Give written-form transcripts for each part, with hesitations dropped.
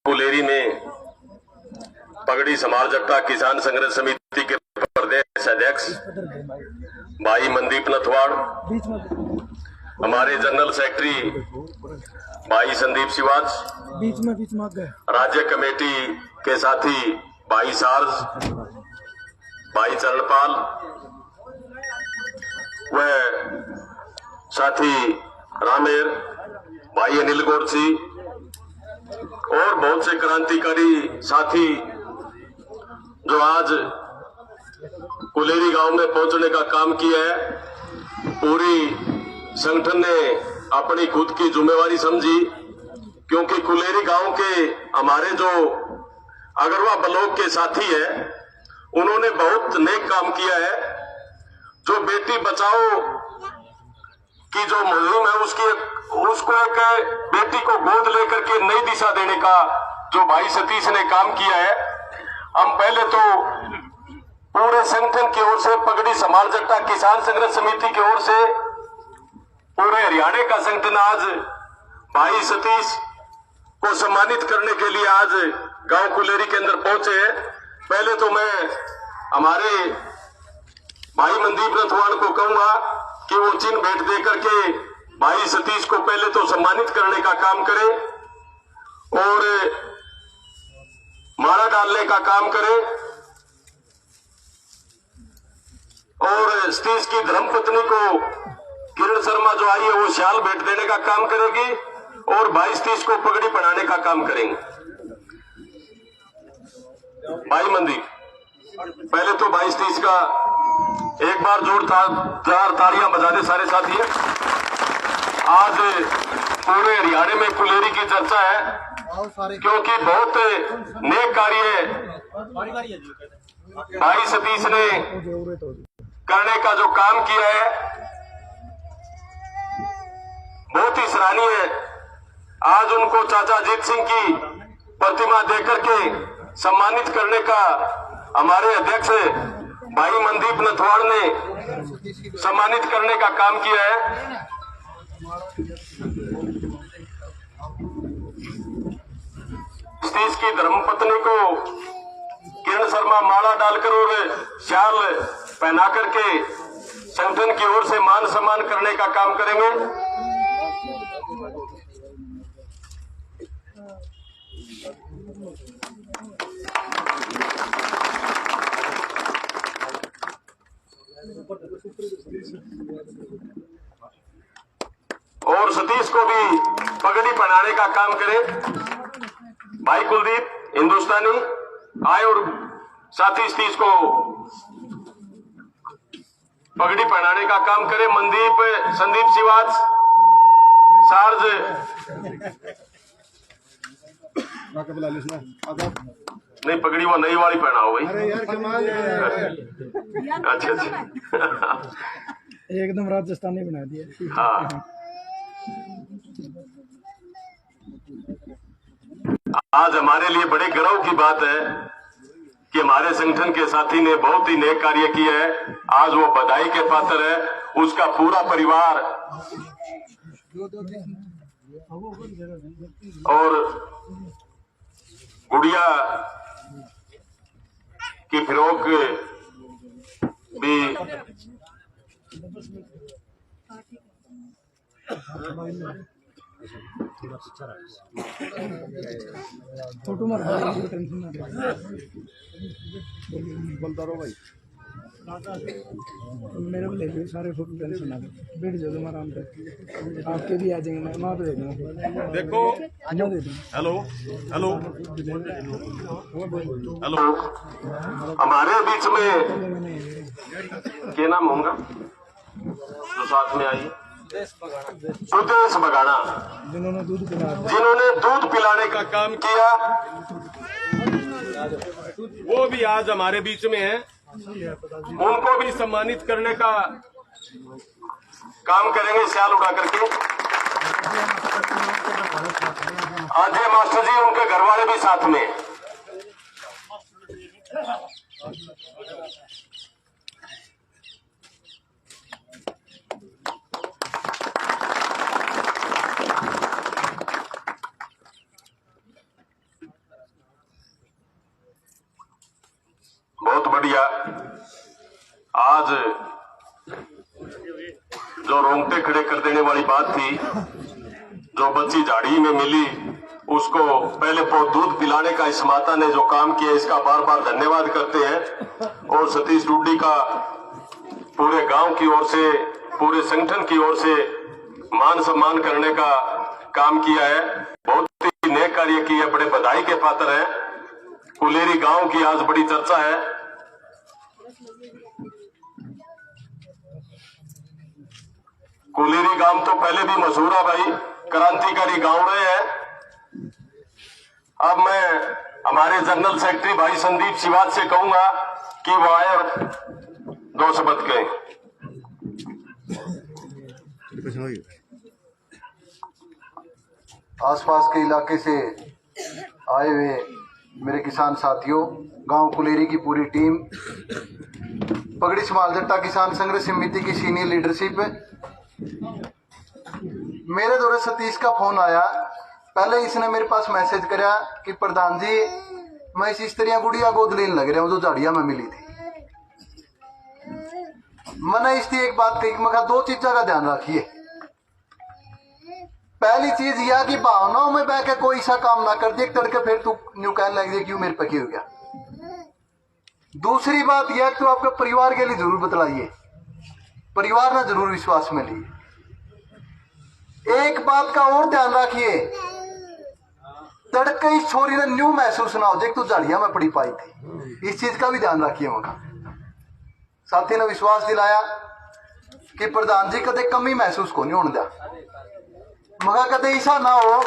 कुलेरी में पगड़ी समाल जट्टा किसान संघर्ष समिति के प्रदेश अध्यक्ष भाई मनदीप नथवाड़, हमारे जनरल सेक्रेटरी भाई संदीप सिवाज, राज्य कमेटी के साथी भाई सार्ज, भाई चरणपाल व साथी रामेर, भाई अनिल गोरसी और बहुत से क्रांतिकारी साथी जो आज कुलेरी गांव में पहुंचने का काम किया है। पूरी संगठन ने अपनी खुद की जिम्मेवारी समझी, क्योंकि कुलेरी गांव के हमारे जो अगरवा ब्लॉक के साथी है, उन्होंने बहुत नेक काम किया है। जो बेटी बचाओ की जो मुहिम है उसको एक बेटी को गोद लेकर के नई दिशा देने का जो भाई सतीश ने काम किया है, हम पहले तो पूरे संगठन की ओर से पगड़ी समाल जट्टा किसान संघर्ष समिति की ओर से पूरे हरियाणा का संगठन आज भाई सतीश को सम्मानित करने के लिए आज गांव कुलेरी के अंदर पहुंचे हैं। पहले तो मैं हमारे भाई मनदीप नथवाड़ को कहूंगा कि वो चिन्ह भेंट दे करके भाई सतीश को पहले तो सम्मानित करने का काम करे और माला डालने का काम करे, और सतीश की धर्मपत्नी को किरण शर्मा जो आई है वो शाल भेंट देने का काम करेगी और भाई सतीश को पगड़ी पहनाने का काम करेंगे। भाई मनदीप, पहले तो भाई सतीश का एक बार जोरदार तालियां बजा दे सारे साथी। आज पूरे हरियाणा में कुलेरी की चर्चा है, क्योंकि बहुत नेक कार्य भाई सतीश ने करने का जो काम किया है बहुत ही सराहनीय है। आज उनको चाचा अजीत सिंह की प्रतिमा देकर के सम्मानित करने का हमारे अध्यक्ष भाई मनदीप नथवाड़ ने सम्मानित करने का काम किया है। सतीश की धर्मपत्नी को किरण शर्मा माला डालकर और शाल पहना करके संगठन की ओर से मान सम्मान करने का काम करेंगे। और सतीश को भी पगड़ी पहनाने का काम करे। भाई कुलदीप हिंदुस्तानी आए और साथी सतीश को पगड़ी पहनाने का काम करे। मनदीप संदीप सिवाज सार्ज नहीं, पगड़ी वो नई वाली पहना हो गई। अरे यार कमाल है। अच्छा एकदम राजस्थानी बना दिया। हाँ, आज हमारे लिए बड़े गर्व की बात है कि हमारे संगठन के साथी ने बहुत ही नेक कार्य किया है। आज वो बधाई के पात्र है, उसका पूरा परिवार और गुड़िया की फिरोक भी फोटो मार टेंशन ना बोलता रहो भाई, मेरे को ले लो सारे फोटो, टेंशन ना बैठ जाओ तुम आराम से, आपके भी आ जाएंगे। मैं वहाँ पे दे दूँगा, देखो। हेलो हेलो हेलो, हमारे बीच में क्या नाम होगा जो साथ में आई? सुदेश बगाना, जिन्होंने दूध पिलाने का काम किया, वो भी आज हमारे बीच में है। उनको भी सम्मानित करने का काम करेंगे शाल उड़ा करके। अजय मास्टर जी, उनके घर वाले भी साथ में। बहुत बढ़िया। आज जो रोंगटे खड़े कर देने वाली बात थी, जो बच्ची झाड़ी में मिली उसको पहले दूध पिलाने का इस माता ने जो काम किया, इसका बार बार धन्यवाद करते हैं। और सतीश डुड्डी का पूरे गांव की ओर से, पूरे संगठन की ओर से मान सम्मान करने का काम किया है। बहुत ही नेक कार्य किया, बड़े बधाई के पात्र हैं। कुलेरी गांव की आज बड़ी चर्चा है। कुलेरी गांव तो पहले भी मशहूर है भाई, क्रांतिकारी गांव रहे हैं। अब मैं हमारे जनरल सेक्रेटरी भाई संदीप सिवाज से कहूंगा कि वो आए और 2 शब्द कहें। आसपास के इलाके से आए हुए मेरे किसान साथियों, गांव कुलेरी की पूरी टीम, पगड़ी समाल जट्टा किसान संघर्ष समिति की सीनियर लीडरशिप, मेरे द्वारा सतीश का फोन आया। पहले इसने मेरे पास मैसेज कराया कि प्रधान जी मैं इस तरह गुड़िया गोद लेने लग रहा हूँ जो झाड़िया में मिली थी। मैंने इसकी एक बात कही, मैं 2 चीजों का ध्यान रखिए। पहली चीज यह कि भावनाओं में बह के कोई सा काम ना कर दे, तड़के फिर तू न्यू कहने लग जाए क्यों मेरे पे हो गया। दूसरी बात यह कि तो आपके परिवार के लिए जरूर बतलाइए, परिवार ना जरूर विश्वास में लिए। एक बात का और ध्यान रखिए, तड़के इस छोरी ने न्यू महसूस ना हो जाए तू झाड़िया में पड़ी पाई थी। इस चीज का भी ध्यान रखिए। मका साथी ने विश्वास दिलाया कि प्रधान जी कदे कमी महसूस को नहीं होने दिया। मगा कदे ऐसा ना हो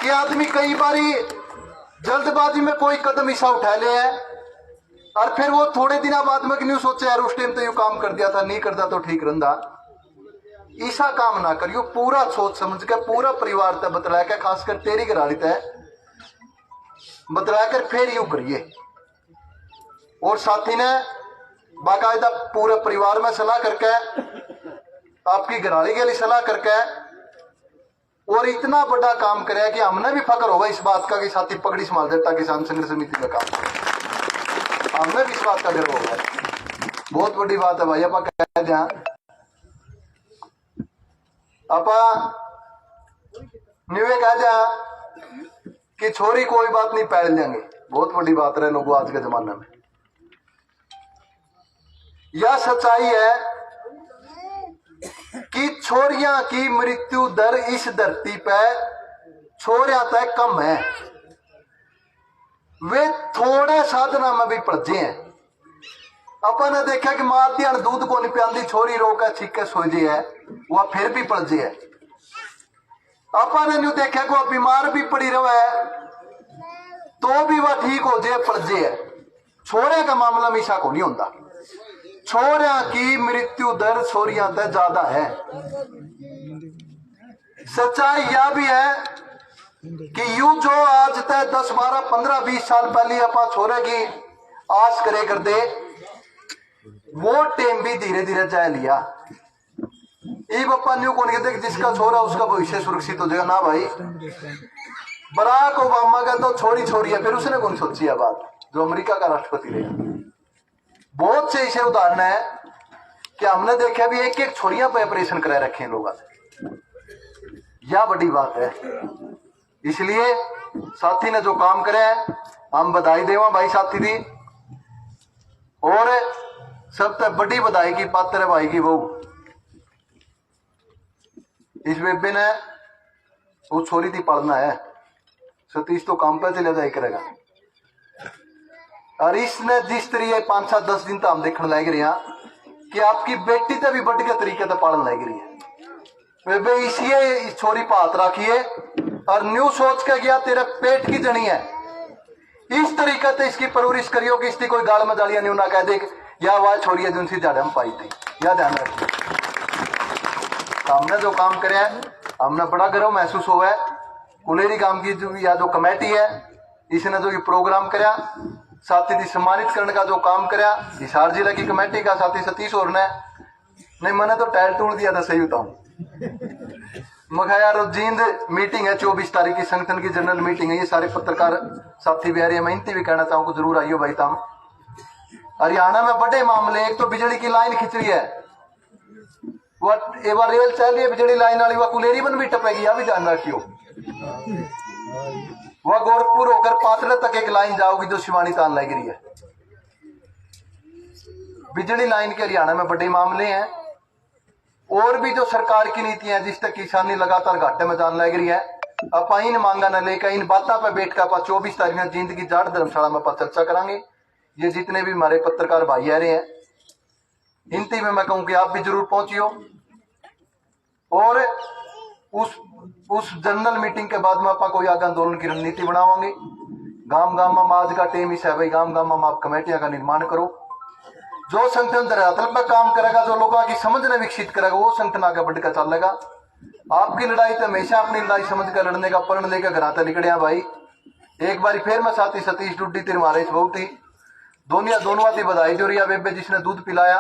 कि आदमी कई बारी जल्दबाजी में कोई कदम ऐसा उठा ले है और फिर वो थोड़े दिन बाद में क्यों सोचे यार उस टाइम तो यू काम कर दिया था, नहीं करता तो ठीक रहा। ऐसा काम ना करियो, पूरा सोच समझ के पूरा परिवार तक बतला के, खासकर तेरी घराली तय बतला कर फिर यूं करिए। और साथी ने बाकायदा पूरे परिवार में सलाह करके, आपकी घराली के लिए सलाह करके और इतना बड़ा काम करे कि हमने भी फक्र होगा इस बात का कि साथी पगड़ी समाल जट्टा किसान संघर्ष समिति का काम, हमें भी इस बात का गर्व होगा। बहुत बड़ी बात है भाई। आप कह दिया आप न्यूए कह दिया कि छोरी कोई बात नहीं पैल लेंगे, बहुत बड़ी बात रहे लोगों आज के जमाने में। यह सच्चाई है कि छोरियां की मृत्यु दर इस धरती पे छोरियां तक कम है। वे थोड़े साधना में भी पलझे हैं। अपन ने देखा कि मां दूध को नहीं पियांदी, छोरी रोका छिके सोजे है, वह फिर भी पलझे है। अपन ने देखा कि वह बीमार भी पड़ी रहे तो भी वह ठीक हो जाए, पलझे है। छोरे का मामला में ऐसा को नहीं होता। छोरिया की मृत्यु दर छोरियां तक ज्यादा है। सच्चाई यह भी है कि यू जो आज तक 10, 12, 15, 20 साल पहले अपा छोरे की आस करे कर दे, वो टेम भी धीरे धीरे जाए लिया। एक अपा न्यू कौन कहते कि जिसका छोरा उसका भविष्य सुरक्षित हो जाएगा ना भाई। बराक ओबामा का तो छोरी छोरी है, फिर उसने कौन सोची है बात, जो अमेरिका का राष्ट्रपति रहा। बहुत से ऐसे उदाहरण है कि हमने देखा भी एक छोरियां पे ऑपरेशन करा रखे हैं लोग। यह बड़ी बात है। इसलिए साथी ने जो काम करे हम बधाई देवा भाई साथी दी। और सबसे बड़ी बधाई की पात्र है भाई की बहू। इस बेबे ने वो छोरी थी पढ़ना है, सतीश तो काम पे चले जाए करेगा। और इसने जिस तरीके 5, 7, 10 दिन तो हम देखने लग रहे हैं कि आपकी बेटी तो भी बढ़ के तरीके से पालन लग रही है। वे इसी छोरी पर हाथ रखिए और न्यू सोच के गया तेरे पेट की जनी है, इस तरीके से इसकी परवरिश करियो कि इसकी कोई गाल में जालियां न्यू ना कह दे या वह छोरी है जिनसी झाड़ हम पाई थी। यह ध्यान रखिए। हमने जो काम करे हमने बड़ा गर्व महसूस हुआ है। कुलेरी गांव की जो कमेटी है इसने जो ये प्रोग्राम कराया, साथी दी सम्मानित करने का जो काम कराया हिसार जिला की कमेटी का साथी सतीश और ने नहीं, मैंने तो टाइल टूल दिया था, सही बताऊं मैं कहा यार जींद मीटिंग है 24 तारीख की, संगठन की जनरल मीटिंग है, ये सारे पत्रकार साथी भी आ रहे हैं, मैं इनती भी कहना चाहूँ जरूर आइयो भाई। तम हरियाणा में बड़े मामले, एक तो बिजली की लाइन खिंच रही है, वो एक बार रेल चल रही है बिजली लाइन वाली, वह कुलेरी बन भी टपेगी, यह भी ध्यान रखियो। वह गोरखपुर होकर पातला तक एक लाइन जाओगी जो शिवानी तान लग रही है। बिजली लाइन के हरियाणा में बड़े मामले हैं, और भी जो सरकार की नीतियां जिस तक किसानी लगातार घाटे में जान लग रही है। आप इन मांगा न लेकर इन बातों पर बैठ कर 24 तारीख में जिंदगी जाट धर्मशाला में चर्चा करांगे। ये जितने भी हमारे पत्रकार भाई आ रहे हैं, हिंदी में मैं कहूं कि आप भी जरूर पहुंचियो। और उस जनरल मीटिंग के बाद में आप कोई आगे आंदोलन की रणनीति बनावांगे। गांव गांव में आज का टेम ही है भाई, गांव गांव में आप कमेटियां का निर्माण करो। जो संगठन धरातल पर काम करेगा, जो लोगों की समझ ने विकसित करेगा, वो संगठन आगे बढ़कर चलेगा। आपकी लड़ाई तो हमेशा अपनी लड़ाई समझ कर लड़ने का प्रण लेकर घर आता निकले हैं भाई। एक बार फिर मैं साथी सतीश डुड्डी तिर मारे इस बहुत ही दोनों बधाई जो रिया बेबे जिसने दूध पिलाया।